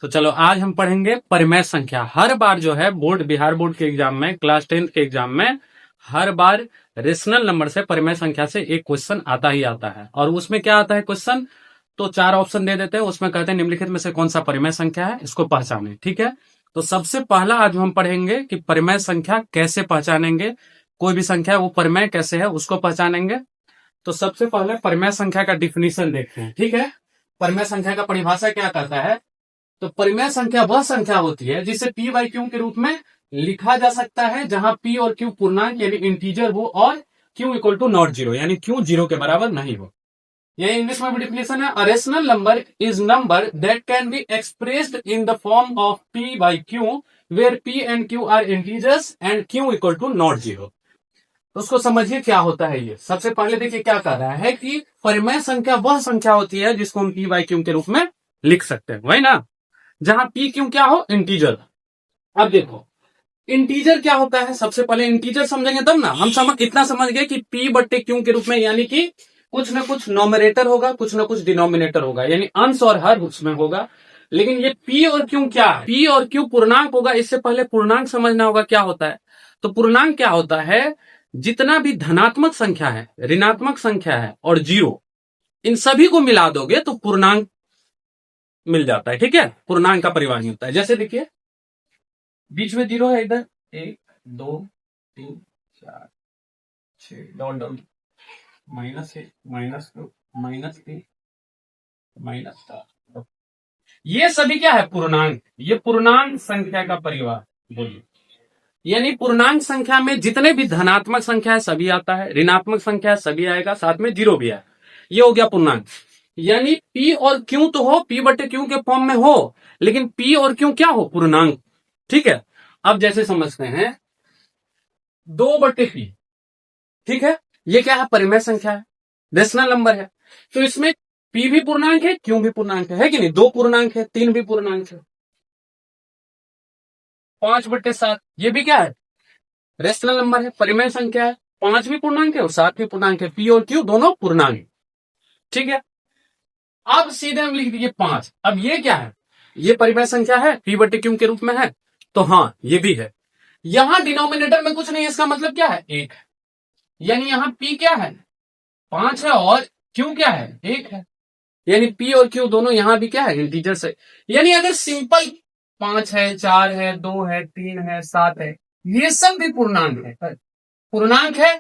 तो चलो आज हम पढ़ेंगे परिमेय संख्या। हर बार जो है बिहार बोर्ड के एग्जाम में, क्लास 10th के एग्जाम में हर बार रेशनल नंबर से परिमेय संख्या से एक क्वेश्चन आता ही आता है। और उसमें क्या आता है क्वेश्चन, तो 4 ऑप्शन दे देते हैं, उसमें कहते हैं निम्नलिखित में से कौन सा परिमेय संख्या है, इसको पहचानें। ठीक है, तो सबसे पहला आज हम पढ़ेंगे कि परिमेय संख्या कैसे पहचानेंगे, कोई भी संख्या वो परिमेय कैसे है उसको पहचानेंगे। तो सबसे पहले परिमेय संख्या का डिफिनीशन देखते हैं। ठीक है, परिमेय संख्या का परिभाषा क्या करता है, तो परिमेय संख्या वह संख्या होती है जिसे पी बाई क्यू के रूप में लिखा जा सकता है, जहां पी और क्यू पूर्णांक यानी इंटीजर हो और Q equal to not zero, यानी क्यू जीरो के बराबर नहीं हो। यह इंग्लिश में भी डिफिनेशन है, a rational number is number that can be expressed in the form of P by Q where P and Q are integers and Q equal to not zero. तो उसको समझिए क्या होता है ये। सबसे पहले देखिए क्या कह रहा है कि परिमेय संख्या वह संख्या होती है जिसको हम पी बाई क्यू के रूप में लिख सकते हैं, वही ना, जहां पी क्यू क्या हो, इंटीजर। अब देखो इंटीजर क्या होता है, सबसे पहले इंटीजर समझेंगे तब ना। हम इतना समझ गए कि पी बट्टे क्यू के रूप में, यानी कि कुछ ना कुछ नॉमिनेटर होगा, कुछ ना कुछ डिनोमिनेटर होगा, यानी अंश और हर उसमें होगा। लेकिन ये पी और क्यू क्या है, पी और क्यू पूर्णांक होगा। इससे पहले पूर्णांक समझना होगा क्या होता है। तो पूर्णांक क्या होता है, जितना भी धनात्मक संख्या है, ऋणात्मक संख्या है और जीरो, इन सभी को मिला दोगे तो पूर्णांक मिल जाता है। ठीक है, पूर्णांक का परिवार होता है। जैसे देखिए बीच में जीरो है, इधर 1 2 3 4 6 डॉट डॉट -1 -2 -3 -4, ये सभी क्या है, पूर्णांक। ये पूर्णांक संख्या का परिवार बोलिए, यानी पूर्णांक संख्या में जितने भी धनात्मक संख्या है सभी आता है, ऋणात्मक संख्या है सभी आएगा, साथ में जीरो भी है। ये हो गया पूर्णांक। यानी पी और क्यू तो हो, पी बटे क्यू के फॉर्म में हो, लेकिन पी और क्यू क्या हो, पूर्णांक। ठीक है, अब जैसे समझते हैं 2 बटे पी, ठीक है, ये क्या है, परिमेय संख्या है, रेशनल नंबर है। तो इसमें पी भी पूर्णांक है, क्यू भी पूर्णांक है कि नहीं, 2 पूर्णांक है, 3 भी पूर्णांक है, 5 बटे 7 ये भी क्या है, रेशनल नंबर है, परिमेय संख्या है। 5 भी पूर्णांक है और 7 भी पूर्णांक है, पी और क्यू दोनों पूर्णांक। ठीक है, अब सीधे हम लिख दीजिए 5। अब ये क्या है, ये परिमेय संख्या है, पी बटे क्यू के रूप में है, तो हाँ ये भी है। यहां डिनोमिनेटर में कुछ नहीं है, इसका मतलब क्या है, 1 है। यानी यहां पी क्या है, 5 है और क्यू क्या है, 1 है। यानी पी और क्यू दोनों यहां भी क्या है, इंटीजर से। यानी अगर सिंपल 5 है, 4 है, 2 है, 3 है, 7 है, ये सब भी पूर्णांक है, पूर्णांक है।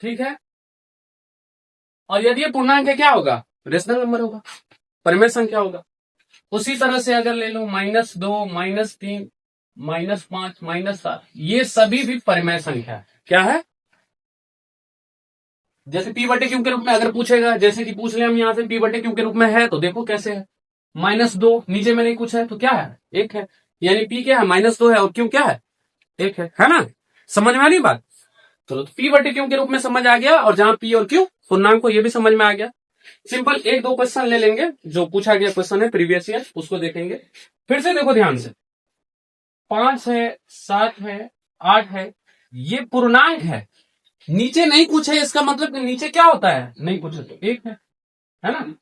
ठीक है, और यदि ये पूर्णांक है क्या होगा, रेशनल नंबर होगा, परिमेय संख्या होगा। उसी तरह से अगर ले लो -2 -3 -5 -7, ये सभी भी परिमेय संख्या है। क्या है, जैसे पी बटे क्यू के रूप में अगर पूछेगा, जैसे कि पूछ ले हम यहां से पी बटे क्यू के रूप में है, तो देखो कैसे है, -2 नीचे में नहीं कुछ है तो क्या है, 1 है। यानी पी क्या है, -2 है और क्यू क्या है, 1 है ना। समझ में आ रही बात। तो पी बटे क्यू के रूप में समझ आ गया, और जहां पी और क्यू पूर्णांक को ये भी समझ में आ गया। सिंपल 1-2 क्वेश्चन ले लेंगे, जो पूछा गया क्वेश्चन है प्रीवियस ईयर, उसको देखेंगे। फिर से देखो ध्यान से, 5 है, 7 है, 8 है, ये पूर्णांक है। नीचे नहीं कुछ है, इसका मतलब कि नीचे क्या होता है, नहीं कुछ है तो 1 है ना।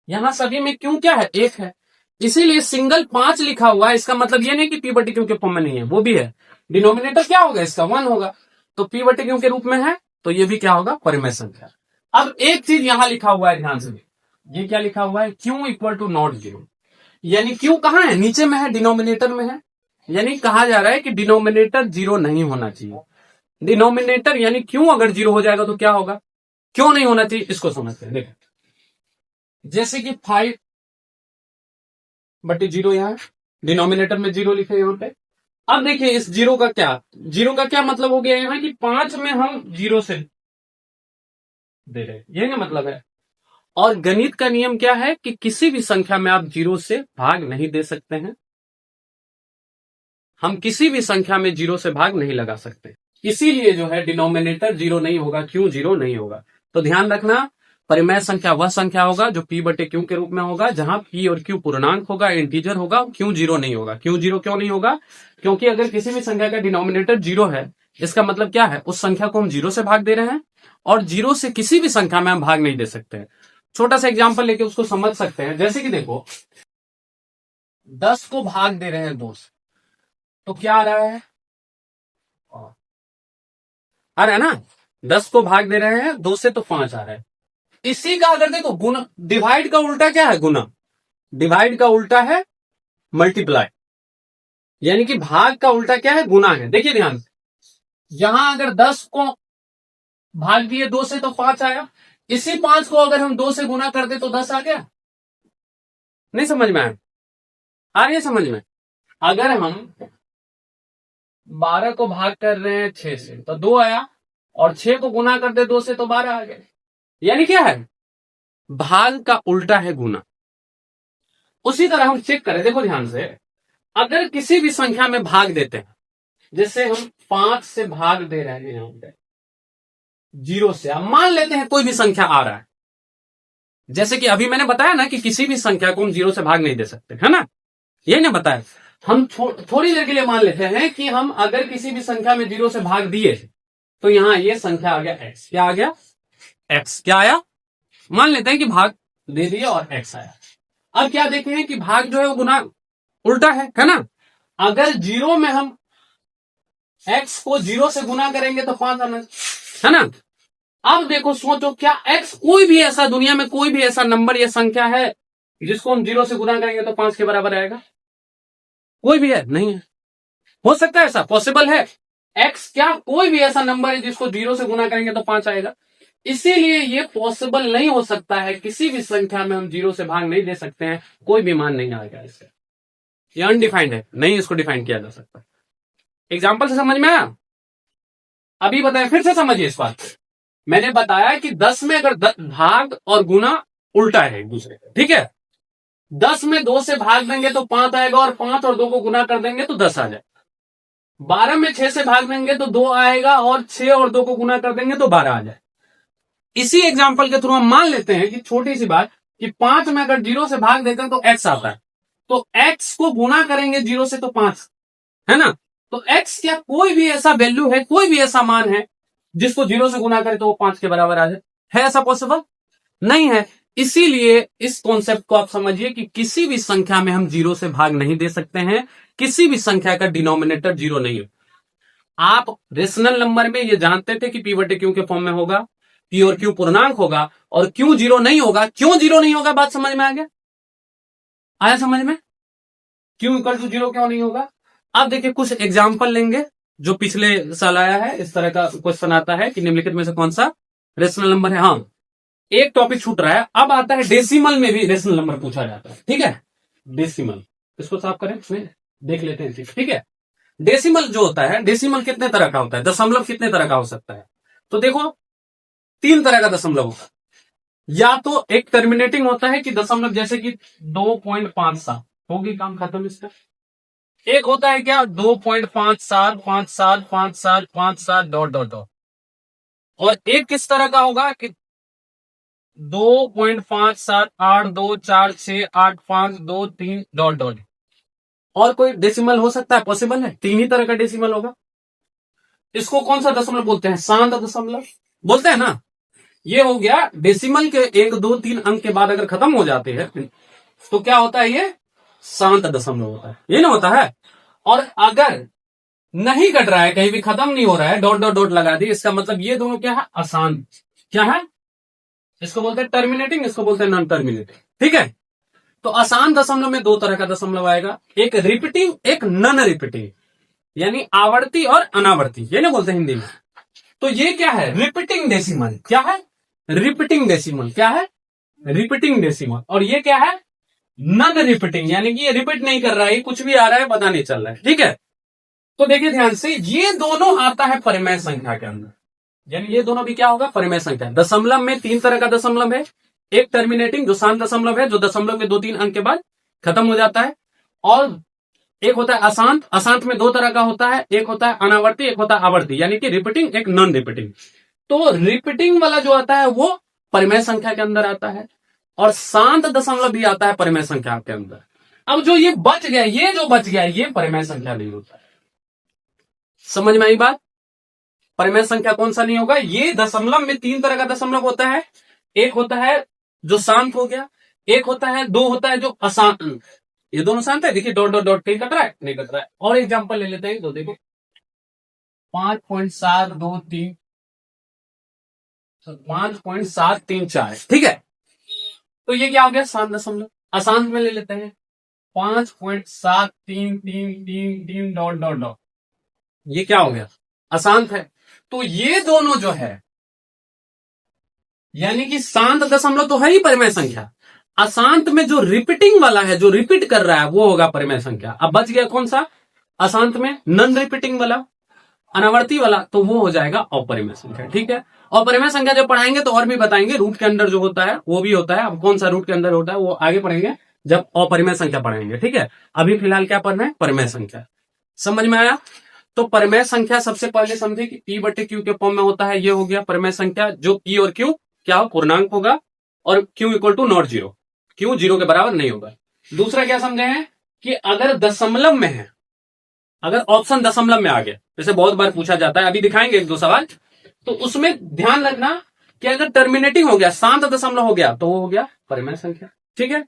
यहां सभी में क्यों क्या है, 1 है, इसीलिए सिंगल 5 लिखा हुआ है। इसका मतलब ये नहीं कि पी बटे क्यू के फॉर्म में नहीं है, वो भी है। डिनोमिनेटर क्या होगा इसका, 1 होगा, तो पी बटे क्यू के रूप में है, तो ये भी क्या होगा, परिमेय संख्या। अब एक चीज यहां लिखा हुआ है, ध्यान से, ये क्या लिखा हुआ है, Q equal to not zero. यानी क्यू कहां है, नीचे में है, डिनोमिनेटर में है। यानी कहा जा रहा है कि डिनोमिनेटर जीरो नहीं होना चाहिए। डिनोमिनेटर यानी क्यू अगर जीरो हो जाएगा तो क्या होगा, क्यों नहीं होना चाहिए, इसको समझते हैं। देखो जैसे कि 5 बटे 0 यहां डिनोमिनेटर में 0 लिखे यहां पे। अब देखिए इस जीरो का क्या मतलब हो गया यहाँ कि 5 में हम 0 से दे रहे, ये ना मतलब है। और गणित का नियम क्या है कि किसी भी संख्या में आप 0 से भाग नहीं दे सकते हैं। हम किसी भी संख्या में 0 से भाग नहीं लगा सकते, इसीलिए जो है डिनोमिनेटर 0 नहीं होगा, क्यों 0 नहीं होगा। तो ध्यान रखना, परिमेय संख्या वह संख्या होगा जो पी बटे क्यू के रूप में होगा, जहां पी और क्यू पूर्णांक होगा, इंटीजर होगा, क्यों 0 नहीं होगा। क्यों 0 क्यों नहीं होगा, क्योंकि अगर किसी भी संख्या का डिनोमिनेटर 0 है, इसका मतलब क्या है, उस संख्या को हम 0 से भाग दे रहे हैं, और 0 से किसी भी संख्या में हम भाग नहीं दे सकते हैं। छोटा सा एग्जांपल लेके उसको समझ सकते हैं। जैसे कि देखो 10 को भाग दे रहे हैं 2 से, तो क्या आ रहा है? आ रहा है ना, 10 को भाग दे रहे हैं 2 से तो 5 आ रहा है। इसी का अगर देखो गुना, डिवाइड का उल्टा क्या है? गुना। डिवाइड का उल्टा है मल्टीप्लाई, यानी कि भाग का उल्टा क्या है? गुना है। देखिए ध्यान से, यहां अगर 10 को भाग दिए 2 से तो 5 आया, इसी 5 को अगर हम 2 से गुना कर दे तो 10 आ गया। नहीं समझ में आया? आ रही है समझ में? अगर हम 12 को भाग कर रहे हैं 6 से तो 2 आया, और 6 को गुना कर दे 2 से तो 12 आ गया। यानी क्या है? भाग का उल्टा है गुना। उसी तरह हम चेक करें, देखो ध्यान से, अगर किसी भी संख्या में भाग देते हैं, जैसे हम 5 से भाग दे रहे हैं, यहां पे 0 से, अब मान लेते हैं कोई भी संख्या आ रहा है, जैसे कि अभी मैंने बताया ना कि किसी भी संख्या को हम 0 से भाग नहीं दे सकते, है ना? यही ना बताया। हम थोड़ी देर के लिए मान लेते हैं कि हम अगर किसी भी संख्या में 0 से भाग दिए तो यहां ये संख्या आ गया x। क्या आ गया? x। क्या आया? मान लेते हैं कि भाग दे दिया और x आया। अब क्या देखे हैं कि भाग जो है वो गुना उल्टा है ना? अगर 0 में हम x को 0 से गुना करेंगे तो 5 आना, है ना? अब देखो सोचो, क्या x कोई भी ऐसा दुनिया में कोई भी ऐसा नंबर या संख्या है जिसको हम 0 से गुना करेंगे तो 5 के बराबर आएगा? कोई भी है? नहीं है। हो सकता है ऐसा? पॉसिबल है? x क्या कोई भी ऐसा नंबर है जिसको 0 से गुना करेंगे तो 5 आएगा? इसीलिए ये पॉसिबल नहीं हो सकता है। किसी भी संख्या में हम 0 से भाग नहीं दे सकते हैं, कोई भी मान नहीं आएगा इससे। ये अनडिफाइंड है, नहीं इसको डिफाइन किया जा सकता। एग्जाम्पल से समझ में आया? अभी बताएं, फिर से समझिए इस बात। मैंने बताया कि 10 में अगर भाग और गुना उल्टा है एक दूसरे का, ठीक है? 10 में 2 से भाग देंगे तो 5 आएगा, और 5 और 2 को गुना कर देंगे तो 10 आ जाएगा। 12 में 6 से भाग देंगे तो 2 आएगा, और 6 और 2 को गुना कर देंगे तो 12 आ जाए। इसी एग्जाम्पल के थ्रू हम मान लेते हैं कि छोटी सी बात, कि 5 में अगर 0 से भाग देते हैं तो x आता है, तो x को गुना करेंगे 0 से तो 5, है ना? तो x क्या कोई भी ऐसा वैल्यू है, कोई भी ऐसा मान है जिसको 0 से गुना करे तो वो 5 के बराबर आ जाए? है ऐसा पॉसिबल? नहीं है। इसीलिए इस कॉन्सेप्ट को आप समझिए कि किसी भी संख्या में हम 0 से भाग नहीं दे सकते हैं। किसी भी संख्या का डिनोमिनेटर 0 नहीं है। आप रेशनल नंबर में ये जानते थे कि p/q क्यू के फॉर्म में होगा, p और q पूर्णांक होगा, और क्यों 0 नहीं होगा? क्यों 0 नहीं होगा? बात समझ में आ गया? आया समझ में? क्यों इक्वल टू 0 क्यों नहीं होगा? अब देखिए कुछ एग्जाम्पल लेंगे जो पिछले साल आया है। इस तरह का क्वेश्चन आता है कि निम्नलिखित में से कौन सा रेशनल नंबर है। हाँ, एक टॉपिक छूट रहा है। अब आता है डेसिमल में भी रेशनल नंबर पूछा जाता है, ठीक है? डेसिमल, इसको साफ करें, इसमें देख लेते हैं, ठीक है? डेसिमल जो होता है, डेसिमल कितने तरह का होता है? दशमलव कितने तरह का हो सकता है? तो देखो 3 तरह का दशमलव होता है। या तो एक टर्मिनेटिंग होता है कि दशमलव, जैसे कि 2.57 होगी, काम खत्म इसका। एक होता है क्या? 2.57575757 डॉट डॉट डॉट। और एक किस तरह का होगा कि 2.5782468523 डॉट डॉट। और कोई डेसिमल हो सकता है? पॉसिबल है। 3 ही तरह का डेसिमल होगा। इसको कौन सा दशमलव बोलते हैं? शांत दशमलव बोलते हैं ना। ये हो गया डेसिमल के 1 2 3 अंक के बाद अगर खत्म हो जाते हैं तो क्या होता है? ये शांत दशमलव होता है। ये ना होता है। और अगर नहीं कट रहा है, कहीं भी खत्म नहीं हो रहा है, डॉट डॉट डॉट लगा दी, इसका मतलब ये दोनों क्या है? अशांत। क्या है? इसको बोलते हैं टर्मिनेटिंग, इसको बोलते हैं नॉन टर्मिनेटिंग, ठीक है? तो अशांत दशमलव में 2 तरह का दशमलव आएगा, एक रिपीटिंग, एक नॉन रिपीटिंग, यानी आवर्ती और अनावर्ती, ये ना बोलते हैं हिंदी में। तो ये क्या है? Repeating decimal. क्या है? Repeating decimal. क्या है? Repeating decimal. और ये क्या है? नॉन रिपीटिंग, यानी कि ये रिपीट नहीं कर रहा है, कुछ भी आ रहा है पता नहीं चल रहा है, ठीक है? तो देखिए ध्यान से, ये दोनों आता है परिमेय संख्या के अंदर, यानी ये दोनों भी क्या होगा? परिमेय संख्या। दशमलव में 3 तरह का दशमलव है, एक टर्मिनेटिंग जो शांत दशमलव है, जो दशमलव के 2 3 अंक के बाद खत्म हो जाता है, और एक होता है अशांत। अशांत में 2 तरह का होता है, एक होता है अनावर्ती, एक होता है आवर्ती, यानी कि रिपीटिंग, एक नॉन रिपीटिंग। तो रिपीटिंग वाला जो आता है वो परिमेय संख्या के अंदर आता है, और शांत दशमलव भी आता है परिमेय संख्या के अंदर। अब जो ये बच गया, ये जो बच गया, ये परिमेय संख्या नहीं होता है। समझ में आई बात? परिमेय संख्या कौन सा नहीं होगा? ये दशमलव में 3 तरह का दशमलव होता है, एक होता है जो शांत हो गया, एक होता है, दो होता है जो अशांत। ये दोनों शांत है, देखिए डॉट डॉट डॉट कहीं कट रहा है, नहीं कट रहा है। और एग्जाम्पल ले लेते हैं, तो देखो 5.723, 5.734, ठीक है। तो ये क्या हो गया, शांत दशमलव। अशांत में ले लेते हैं 5.7333 डॉट डॉट डॉट, ये क्या हो गया, अशांत है। तो ये दोनों जो है, यानी कि शांत दशमलव तो है ही परिमेय संख्या, अशांत में जो रिपीटिंग वाला है, जो रिपीट कर रहा है, वो होगा परिमेय संख्या। अब बच गया कौन सा, अशांत में नॉन रिपीटिंग वाला, अनावर्ती वाला, तो वो हो जाएगा अपरिमेय संख्या, ठीक है। अपरिमेय संख्या जब पढ़ाएंगे तो और भी बताएंगे, रूट के अंदर जो होता है वो भी होता है। अब कौन सा रूट के अंदर होता है वो आगे पढ़ेंगे जब अपरिमेय संख्या पढ़ाएंगे, ठीक है। अभी फिलहाल क्या पढ़ना है, परिमेय संख्या। समझ में आया। तो परिमेय संख्या सबसे पहले समझे कि पी बटे क्यू के फॉर्म में होता है, ये हो गया परिमेय संख्या, जो पी और क्यू क्या हो, पूर्णांक होगा, और Q equal to not zero, Q zero के बराबर नहीं होगा। दूसरा क्या समझे हैं कि अगर दशमलव में है, अगर ऑप्शन दशमलव में आ गया, जैसे बहुत बार पूछा जाता है, अभी दिखाएंगे एक दो सवाल, तो उसमें ध्यान रखना कि अगर टर्मिनेटिंग हो गया, शांत दशमलव हो गया, तो वो हो गया परिमेय संख्या, ठीक है।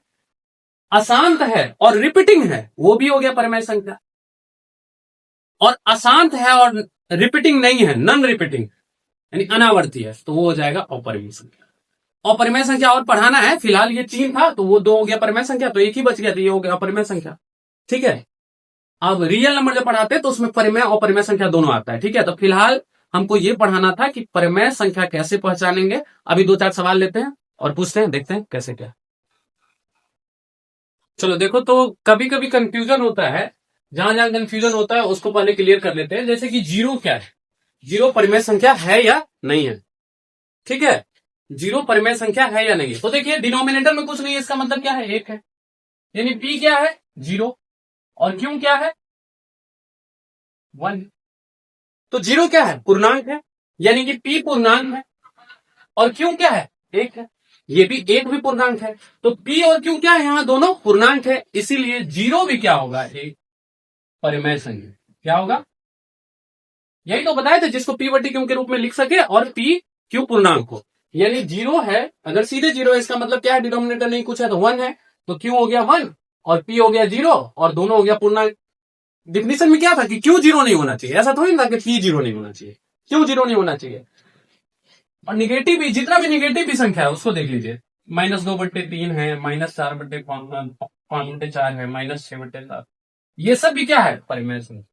अशांत है और रिपीटिंग है, वो भी हो गया परिमेय संख्या। और अशांत है और रिपीटिंग नहीं है, नॉन रिपीटिंग यानी अनावर्ती है, तो वो हो जाएगा अपरिमेय संख्या। अपरिमेय संख्या और पढ़ाना है, फिलहाल ये 3 था, तो वो 2 हो गया परिमेय संख्या, तो एक ही बच गया, तो ये हो गया अपरिमेय संख्या, ठीक है। अब रियल नंबर जब पढ़ाते हैं तो उसमें परिमेय और परिमेय संख्या दोनों आता है, ठीक है। तो फिलहाल हमको ये पढ़ाना था कि परिमेय संख्या कैसे पहचानेंगे। अभी 2-4 सवाल लेते हैं और पूछते हैं, देखते हैं कैसे क्या। चलो देखो, तो कभी कभी कंफ्यूजन होता है, जहां जहां कंफ्यूजन होता है उसको पहले क्लियर कर लेते हैं। जैसे कि जीरो क्या है, जीरो परिमेय संख्या है या नहीं है, ठीक है। जीरो परिमेय संख्या है या नहीं है, तो देखिए डिनोमिनेटर में कुछ नहीं है, इसका मतलब क्या है, एक है, यानी पी क्या है, जीरो, और क्यू क्या है, 1। तो जीरो क्या है, पूर्णांक है, यानी कि पी पूर्णांक है, और क्यू क्या है, एक है, ये भी एक भी पूर्णांक है। तो पी और क्यू क्या है, यहां दोनों पूर्णांक है, इसीलिए जीरो भी क्या होगा, एक परिमेय संख्या। क्या होगा, यही तो बताए थे, जिसको पी बटी क्यू के रूप में लिख सके और पी क्यू पूर्णांक को, यानी जीरो है, अगर सीधे जीरो है इसका मतलब क्या है, डिनोमिनेटर नहीं कुछ है तो 1 है, तो क्यू हो गया 1 और पी हो गया 0, और दोनों हो गया पूर्णांक। डिफिनेशन में क्या था कि क्यू जीरो नहीं होना चाहिए, ऐसा थोड़ी ना कि पी जीरो नहीं होना चाहिए, क्यू जीरो नहीं होना चाहिए। और निगेटिव भी, जितना भी निगेटिव भी संख्या है उसको देख लीजिए, -2/3 है, -4/5 है, -6/7, ये सब भी क्या है, परिमेय संख्या,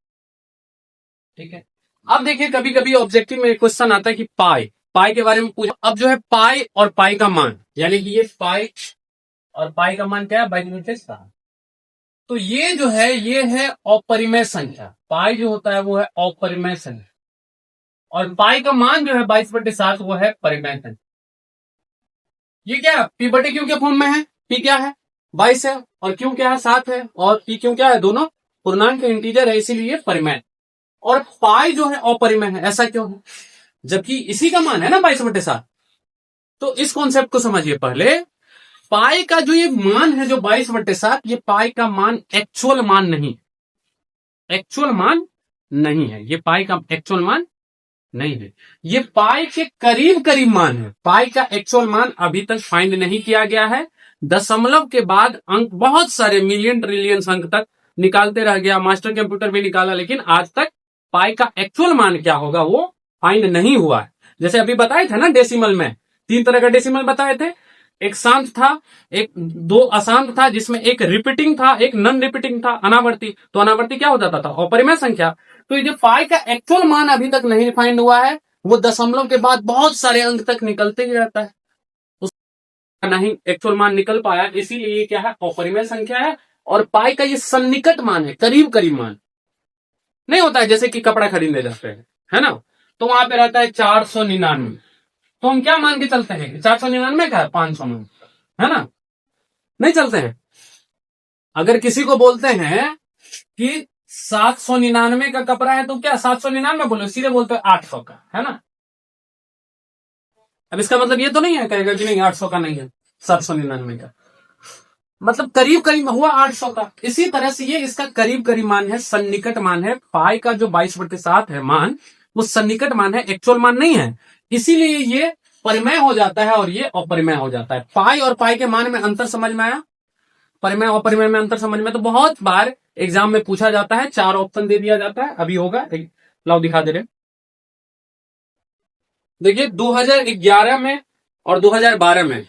ठीक है। अब देखिए कभी कभी ऑब्जेक्टिव में क्वेश्चन आता है कि पाई, पाई के बारे में पूछा। अब जो है पाई और पाई का मान, यानी कि ये पाई और पाई का मान क्या है, 22/7। तो ये जो है ये है अपरिमेय संख्या, पाई जो होता है वो है अपरिमेय संख्या, और पाई का मान जो है 22/7 वो है परिमेय संख्या। ये क्या है, पी बटे क्यू के फॉर्म में है, पी क्या है 22 है, और क्यू क्या है 7 है, और पी क्यू क्या है, दोनों पूर्णांक इंटीजर है, इसीलिए परिमेय। और पाई जो है अपरिमेय है, ऐसा क्यों है, जबकि इसी का मान है ना 22/7। तो इस कॉन्सेप्ट को समझिए पहले, पाई का जो ये मान है जो 22/7, ये पाई का मान एक्चुअल मान नहीं, एक्चुअल मान नहीं है, ये पाई का एक्चुअल मान नहीं है, ये पाई के करीब करीब मान है। पाई का एक्चुअल मान अभी तक फाइंड नहीं किया गया है, दशमलव के बाद अंक बहुत सारे मिलियन ट्रिलियन अंक तक निकालते रह गया, मास्टर कंप्यूटर भी निकाला, लेकिन आज तक पाई का एक्चुअल मान क्या होगा वो फाइंड नहीं हुआ है। जैसे अभी बताए थे ना, डेसिमल में 3 तरह का डेसिमल बताए थे, एक शांत था, एक 2 अशांत था, जिसमें एक रिपीटिंग था, एक नॉन रिपीटिंग था, अनावर्ती। तो अनावर्ती क्या हो जाता था, अपरिमेय संख्या। तो ये जो पाई का एक्चुअल मान अभी तक नहीं फाइंड हुआ है, वो दशमलव के बाद बहुत सारे अंक तक निकलते ही रहता है, उसका नहीं एक्चुअल मान निकल पाया, इसीलिए ये क्या है, अपरिमेय संख्या है। और पाई का ये सन्निकट मान है, करीब करीब मान नहीं होता है, जैसे कि कपड़ा खरीदने जाते हैं, है ना, तो वहां पे रहता है 499, तो हम क्या मान के चलते हैं, 499 का है 500 मान, है ना, नहीं चलते हैं। अगर किसी को बोलते हैं कि 799 का कपड़ा है, तो क्या 799 बोलो, सीधे बोलते हैं 800 का, है ना। अब इसका मतलब ये तो नहीं है कहेगा कि नहीं 800 का नहीं है, 799 का, मतलब करीब करीब हुआ 800 का। इसी तरह से ये इसका करीब करीब मान है, सन्निकट मान है। पाई का जो 22/7 है मान, वो सन्निकट मान है, एक्चुअल मान नहीं है, इसीलिए ये परिमेय हो जाता है और ये अपरिमेय हो जाता है। पाई और पाई के मान में अंतर समझ में आया? परिमेय और अपरिमेय में अंतर समझ में, तो बहुत बार एग्जाम में पूछा जाता है, 4 ऑप्शन दे दिया जाता है। अभी होगा, लाओ दिखा दे रहे। देखिए 2011 में और 2012 में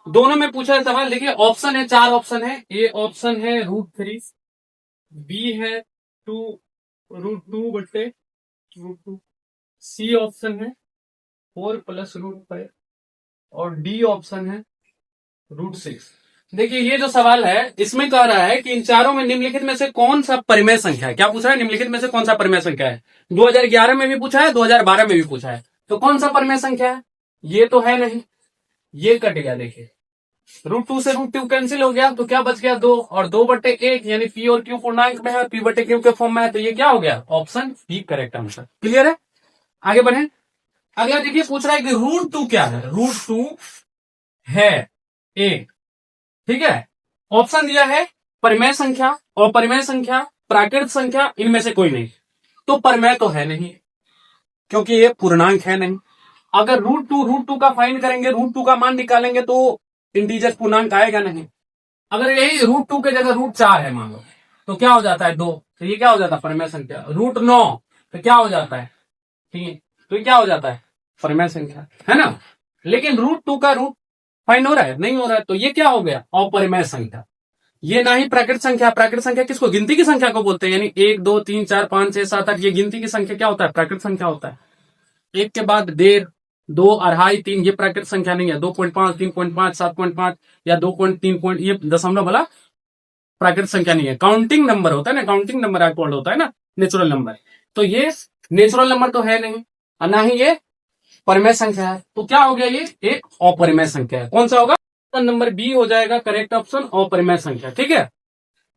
दोनों में पूछा है सवाल। देखिए ऑप्शन है, 4 ऑप्शन है। ए ऑप्शन है √3, बी है 2√2/√2, सी ऑप्शन है 4+√5 और डी ऑप्शन है √6। देखिए ये जो सवाल है इसमें कह रहा है कि इन चारों में निम्नलिखित में से कौन सा परिमेय संख्या है। क्या पूछ रहा है? निम्नलिखित में से कौन सा परिमेय संख्या है। 2011 में भी पूछा है, 2012 में भी पूछा है। तो कौन सा परिमेय संख्या है? ये तो है नहीं, ये कट गया। देखिए √2 से √2 कैंसिल हो गया, तो क्या बच गया? 2 और 2/1, यानी पी और क्यू पूर्णांक में है, p/q के फॉर्म में है, तो ये क्या हो गया? Option B correct answer. Clear है? आगे बढ़े। अगला देखिए पूछ रहा है कि √2 क्या है। √2 है एक, ठीक है। ऑप्शन दिया है परिमेय संख्या, अपरिमेय संख्या, प्राकृत संख्या, इनमें से कोई नहीं। तो परिमेय तो है नहीं, क्योंकि ये पूर्णांक है नहीं। अगर √2 का फाइंड करेंगे, √2 का मान निकालेंगे, तो इंटीजर पूर्णांक आएगा नहीं। अगर यही √2 के जगह √4 है मान लो, तो क्या हो जाता है? 2। तो ये क्या हो जाता है? परिमेय संख्या। √9 तो क्या हो जाता है? 3। तो ये क्या हो जाता है? परिमेय संख्या, है ना। लेकिन √2 का रूट फाइंड हो रहा है? नहीं हो रहा है, तो ये क्या हो गया? अपरिमेय संख्या। ये ना ही प्राकृत संख्या। प्राकृत संख्या किसको? गिनती की संख्या को बोलते हैं, यानी 1 2 3 4 5 6 7 8, ये गिनती की संख्या क्या होता है? प्राकृत संख्या होता है। एक के बाद 1.5, 2, अढ़ाई, 3, ये प्राकृत संख्या नहीं है। 2.5, 3.5, 7.5 या 2.3, ये दशमलव वाला प्राकृतिक संख्या नहीं है। काउंटिंग नंबर होता है ना, काउंटिंग नंबर कॉल्ड होता है ना, नेचुरल नंबर। तो ये नेचुरल नंबर तो है नहीं, और ना ही ये परिमेय संख्या है। तो क्या हो गया? ये एक अपरिमेय संख्या है। कौन सा होगा? नंबर बी हो जाएगा करेक्ट ऑप्शन, अपरिमेय संख्या। ठीक है।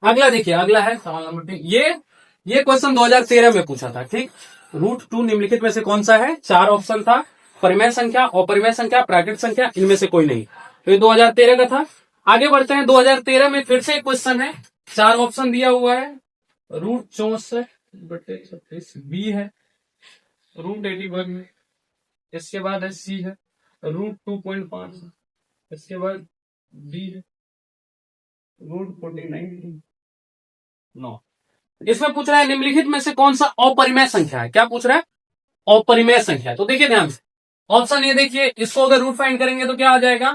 अगला देखिए, अगला है सवाल नंबर 3। ये क्वेश्चन 2013 में पूछा था। ठीक। √2 निम्नलिखित में से कौन सा है? 4 ऑप्शन था। परिमेय संख्या, अपरिमेय संख्या, प्राकृतिक संख्या, इनमें से कोई नहीं। तो ये 2013 का था। आगे बढ़ते हैं। 2013 में फिर से एक क्वेश्चन है, 4 ऑप्शन दिया हुआ है। √64/36 बी है, √81 इसके बाद है सी है, √2.5 इसके बाद डी है, √49 9। इसमें पूछ रहा है निम्नलिखित में से कौन सा अपरिमेय संख्या है। क्या पूछ रहा है? अपरिमेय संख्या। तो देखिए ध्यान से, ऑप्शन ये देखिए, इसको अगर रूट फाइंड करेंगे तो क्या आ जाएगा?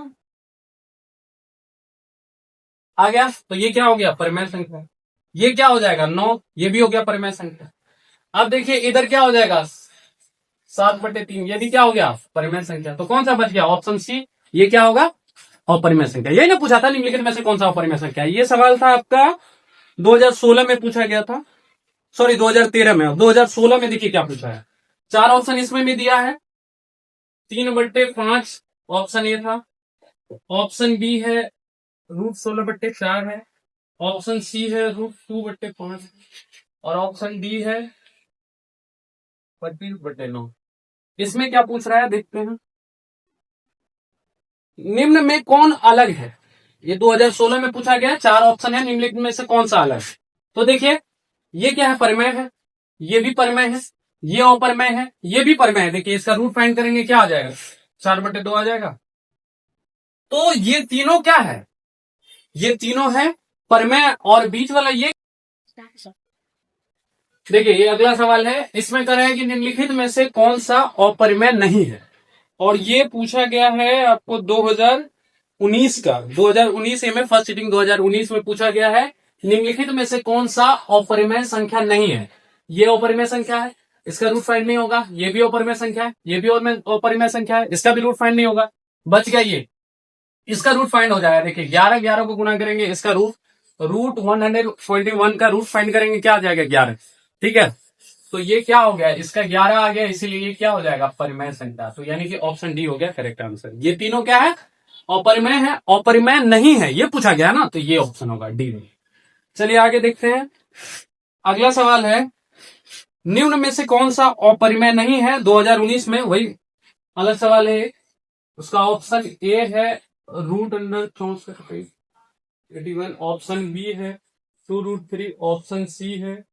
आ गया। तो ये क्या हो गया? परिमेय संख्या। ये क्या हो जाएगा? 9। ये भी हो गया परिमेय संख्या। अब देखिए इधर क्या हो जाएगा? 7/3, ये भी क्या हो गया? परिमेय संख्या। तो कौन सा बच गया? Option C. ये क्या होगा? अपरिमेय संख्या। यही ना पूछा था निम्नलिखित में से कौन सा अपरिमेय संख्या है। ये सवाल था आपका 2016 में पूछा गया था, सॉरी 2013 में। 2016 में देखिए क्या पूछा है। 4 ऑप्शन इसमें भी दिया है। 3/5 ऑप्शन ए था, ऑप्शन बी है √16/4 है, ऑप्शन सी है √2/5 और ऑप्शन डी है 25/9। इसमें क्या पूछ रहा है देखते हैं। निम्न में कौन अलग है? ये 2016 में पूछा गया। 4 ऑप्शन है, निम्नलिखित में से कौन सा अलग है? तो देखिए ये क्या है? परिमेय है। ये भी परिमेय है, ये अपरिमेय है, ये भी परिमेय है। देखिए इसका रूट फाइंड करेंगे, क्या आ जाएगा? 4/2 आ जाएगा। तो ये तीनों क्या है? ये तीनों है परिमेय, और बीच वाला ये। देखिए ये अगला सवाल है, इसमें कह रहा है कि निम्नलिखित में से कौन सा अपरिमेय नहीं है। और ये पूछा गया है आपको 2019 का। 2019 में फर्स्ट सीटिंग 2019 में पूछा गया है, निम्नलिखित में से कौन सा अपरिमेय संख्या नहीं है। ये अपरिमेय संख्या है, इसका रूट फाइंड नहीं होगा। ये भी अपरिमेय संख्या है, ये भी अपरिमेय संख्या है, इसका भी रूट फाइंड नहीं होगा। बच गया ये, इसका रूट फाइंड हो जाएगा। देखिए 11 11 को गुणा करेंगे, इसका √121 का रूट फाइंड करेंगे, क्या आ जाएगा? 11। ठीक है। तो ये क्या हो गया? इसका 11 आ गया, इसीलिए ये क्या हो जाएगा? परिमेय संख्या। तो यानी कि ऑप्शन डी हो गया करेक्ट आंसर। ये तीनों क्या है? अपरिमेय है, अपरिमेय नहीं है, ये पूछा गया ना, तो ये ऑप्शन होगा डी में। चलिए आगे देखते हैं। अगला सवाल है, निम्न में से कौन सा अपरिमेय नहीं है? 2019 में वही अलग सवाल है। उसका ऑप्शन ए है √64/81, ऑप्शन बी है 2√3, ऑप्शन सी है,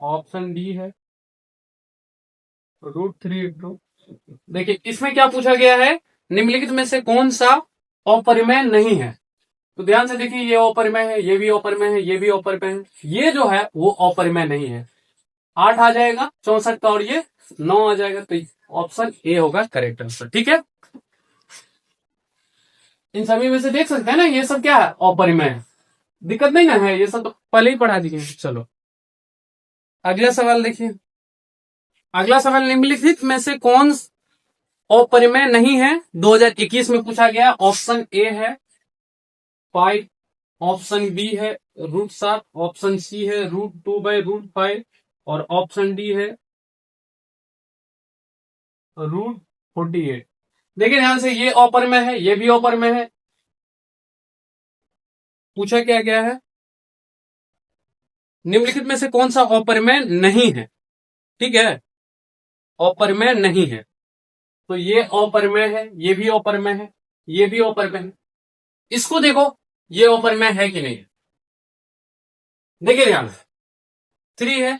ऑप्शन डी है √3/2 देखिए इसमें क्या पूछा गया है, निम्नलिखित में से कौन सा अपरिमेय नहीं है। तो ध्यान से देखिए, ये अपरिमेय है, ये भी अपरिमेय है, ये भी अपरिमेय है, ये जो है वो अपरिमेय नहीं है। 8 आ जाएगा 64 का, और ये 9 आ जाएगा। तो ऑप्शन ए होगा करेक्ट आंसर। ठीक है, इन सभी में से देख सकते हैं ना, ये सब क्या है, अपरिमेय है, दिक्कत नहीं ना है, ये सब तो पहले ही पढ़ा दिए। चलो अगला सवाल देखिए। अगला सवाल, निम्नलिखित में से कौन अपरिमेय नहीं है, 2021 में पूछा गया। ऑप्शन ए है 5, ऑप्शन बी है √7, ऑप्शन सी है √2/√5, और ऑप्शन डी है √48। देखिए ध्यान से, ये अपरिमेय है, ये भी अपरिमेय है। पूछा क्या गया है, निम्नलिखित में से कौन सा अपरिमेय नहीं है। ठीक है, अपरिमेय नहीं है, तो ये अपरिमेय है, ये भी अपरिमेय है, ये भी अपरिमेय है। इसको देखो, ये अपरिमेय है कि नहीं। देखिए ध्यान से, 3 है,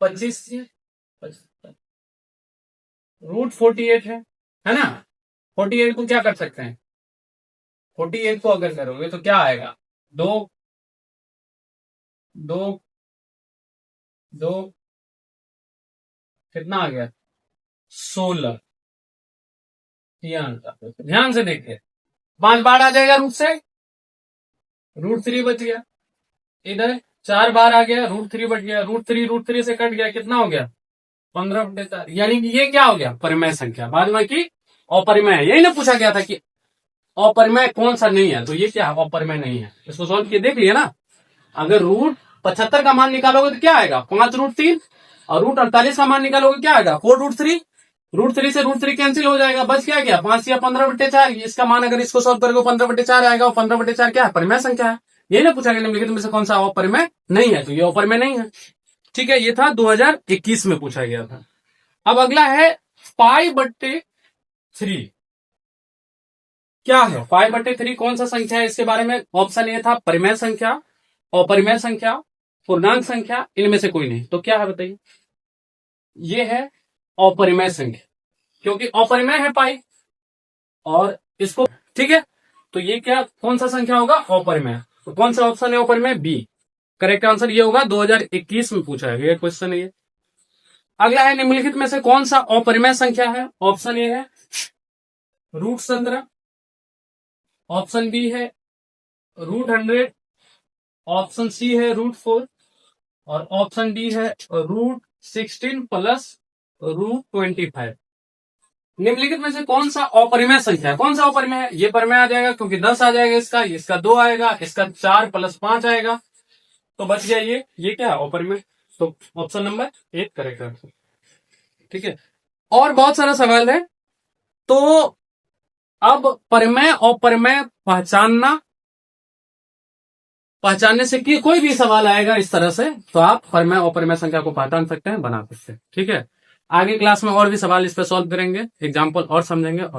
25 है, √48 है ना। 48 को क्या कर सकते हैं, 48 को अगर करोगे तो क्या आएगा, दो दो दो, कितना आ गया, 16। ध्यान से देखिए, 5 बार आ जाएगा रूट से, √3 बच गया। इधर 4 बार आ गया, √3 बच गया, √3 से कट गया, कितना हो गया, 15/4। यानी कि ये क्या हो गया, परिमेय संख्या, बाद में की अपरिमेय है। यही ना पूछा गया था कि अपरिमेय कौन सा नहीं है, तो ये क्या अपरिमेय नहीं है। इसको सॉल्व किए देख लिया ना। अगर √75 का मान निकालोगे तो क्या आएगा, 5√3, और √48 का मान निकालोगे क्या आएगा, 4√3। √3 से √3 कैंसिल हो जाएगा, बच क्या गया 5 या 15/4। इसका मान अगर इसको सॉल्व करोगे 15/4 आएगा, और 15/4 क्या है, परिमेय संख्या है। यही ना पूछा गया, निम्नलिखित में से कौन सा अपरिमेय नहीं है, तो ये अपरिमेय नहीं है। ठीक है, ये था 2021 में पूछा गया था। अब अगला है 5/3। क्या है 5/3, कौन सा संख्या है, इसके बारे में ऑप्शन ए था परिमेय संख्या, अपरिमेय संख्या, पूर्णांक संख्या, इनमें से कोई नहीं। तो क्या है बताइए, ये है अपरिमेय संख्या, क्योंकि अपरिमेय है पाई, और इसको, ठीक है, तो ये क्या कौन सा संख्या होगा, अपरिमेय। तो कौन सा ऑप्शन है अपरिमेय, बी। करेक्ट आंसर ये होगा, 2021 में पूछा है ये क्वेश्चन है ये। अगला है, निम्नलिखित में से कौन सा अपरिमेय संख्या है। ऑप्शन ए है √17, ऑप्शन बी है √100, ऑप्शन सी है √4, और ऑप्शन डी है √16 प्लस √25। निम्नलिखित में से कौन सा अपरिमेय संख्या है, कौन सा अपरिमेय है, ये परिमेय आ जाएगा क्योंकि 10 आ जाएगा, इसका 2 आएगा, इसका 4 + 5 आएगा, तो बच गया ये क्या है, अपरिमेय। तो ऑप्शन नंबर 1 करेक्ट आंसर। ठीक है, और बहुत सारा सवाल है, तो अब परिमेय और परिमेय पहचानने से कि कोई भी सवाल आएगा इस तरह से, तो आप परिमेय और परिमेय संख्या को पहचान सकते हैं, बना सकते हैं। ठीक है, आगे क्लास में और भी सवाल इस पर सॉल्व करेंगे, एग्जाम्पल और समझेंगे। और